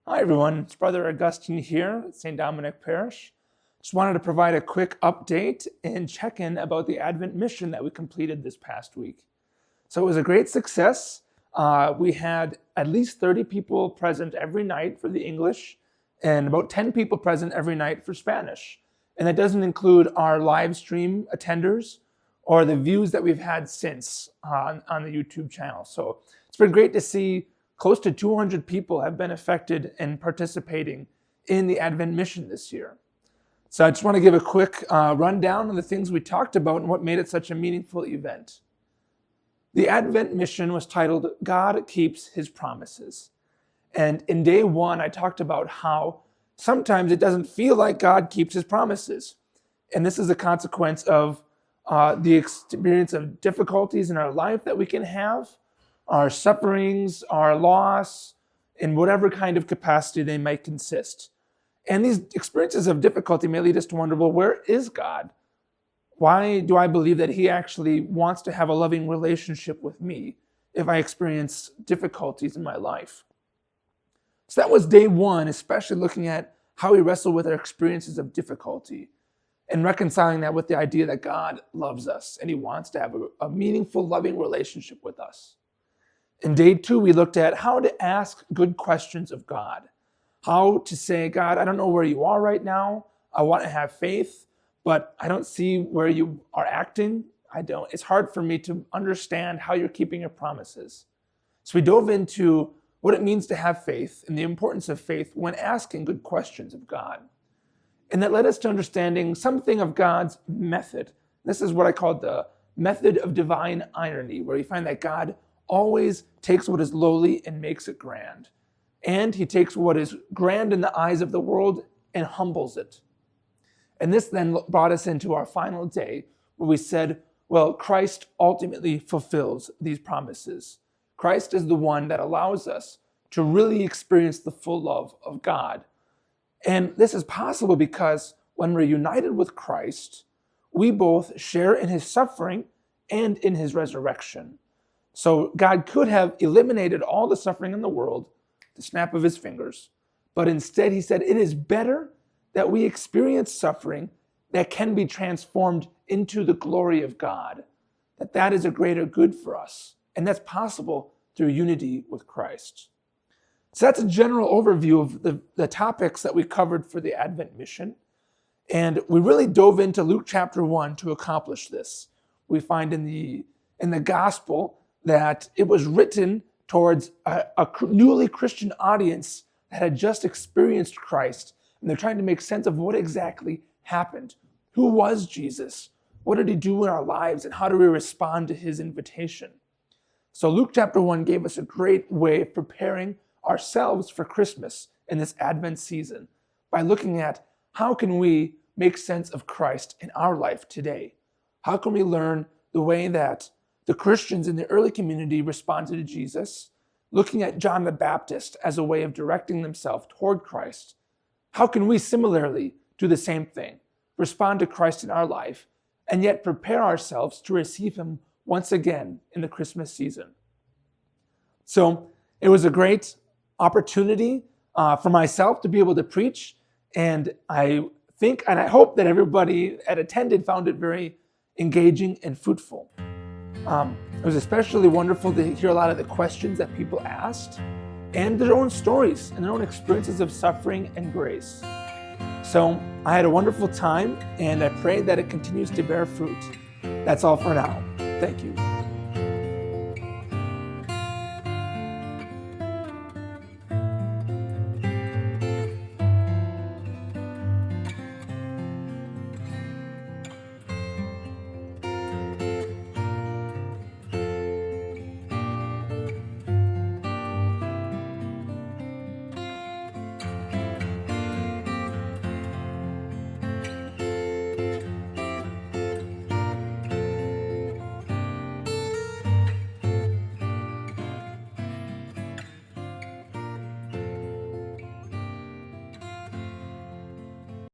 Hi everyone, it's Brother Augustine here at St. Dominic Parish. Just wanted to provide a quick update and check-in about the Advent mission that we completed this past week. So it was a great success. We had at least 30 people present every night for the English and about 10 people present every night for Spanish. And that doesn't include our live stream attenders or the views that we've had since on the YouTube channel. So it's been great to see close to 200 people have been affected and participating in the Advent mission this year. So I just want to give a quick rundown of the things we talked about and what made it such a meaningful event. The Advent mission was titled, God Keeps His Promises. And in day one, I talked about how sometimes it doesn't feel like God keeps his promises. And this is a consequence of the experience of difficulties in our life that we can have, our sufferings, our loss, in whatever kind of capacity they might consist. And these experiences of difficulty may lead us to wonder, well, where is God? Why do I believe that he actually wants to have a loving relationship with me if I experience difficulties in my life? So that was day one, especially looking at how we wrestle with our experiences of difficulty and reconciling that with the idea that God loves us and he wants to have a meaningful, loving relationship with us. In day two, we looked at how to ask good questions of God. How to say, God, I don't know where you are right now. I want to have faith, but I don't see where you are acting. It's hard for me to understand how you're keeping your promises. So we dove into what it means to have faith and the importance of faith when asking good questions of God. And that led us to understanding something of God's method. This is what I call the method of divine irony, where we find that God always takes what is lowly and makes it grand. And he takes what is grand in the eyes of the world and humbles it. And this then brought us into our final day, where we said, well, Christ ultimately fulfills these promises. Christ is the one that allows us to really experience the full love of God. And this is possible because when we're united with Christ, we both share in his suffering and in his resurrection. So God could have eliminated all the suffering in the world, the snap of his fingers, but instead he said, it is better that we experience suffering that can be transformed into the glory of God, that is a greater good for us. And that's possible through unity with Christ. So that's a general overview of the topics that we covered for the Advent mission. And we really dove into Luke chapter 1 to accomplish this. We find in the gospel that it was written towards a newly Christian audience that had just experienced Christ. And they're trying to make sense of what exactly happened. Who was Jesus? What did he do in our lives? And how do we respond to his invitation? So Luke chapter 1 gave us a great way of preparing ourselves for Christmas in this Advent season by looking at how can we make sense of Christ in our life today? How can we learn the way that the Christians in the early community responded to Jesus, looking at John the Baptist as a way of directing themselves toward Christ? How can we similarly do the same thing, respond to Christ in our life, and yet prepare ourselves to receive him once again in the Christmas season? So it was a great opportunity for myself to be able to preach, and I think and I hope that everybody that attended found it very engaging and fruitful. It was especially wonderful to hear a lot of the questions that people asked and their own stories and their own experiences of suffering and grace. So I had a wonderful time, and I pray that it continues to bear fruit. That's all for now. Thank you.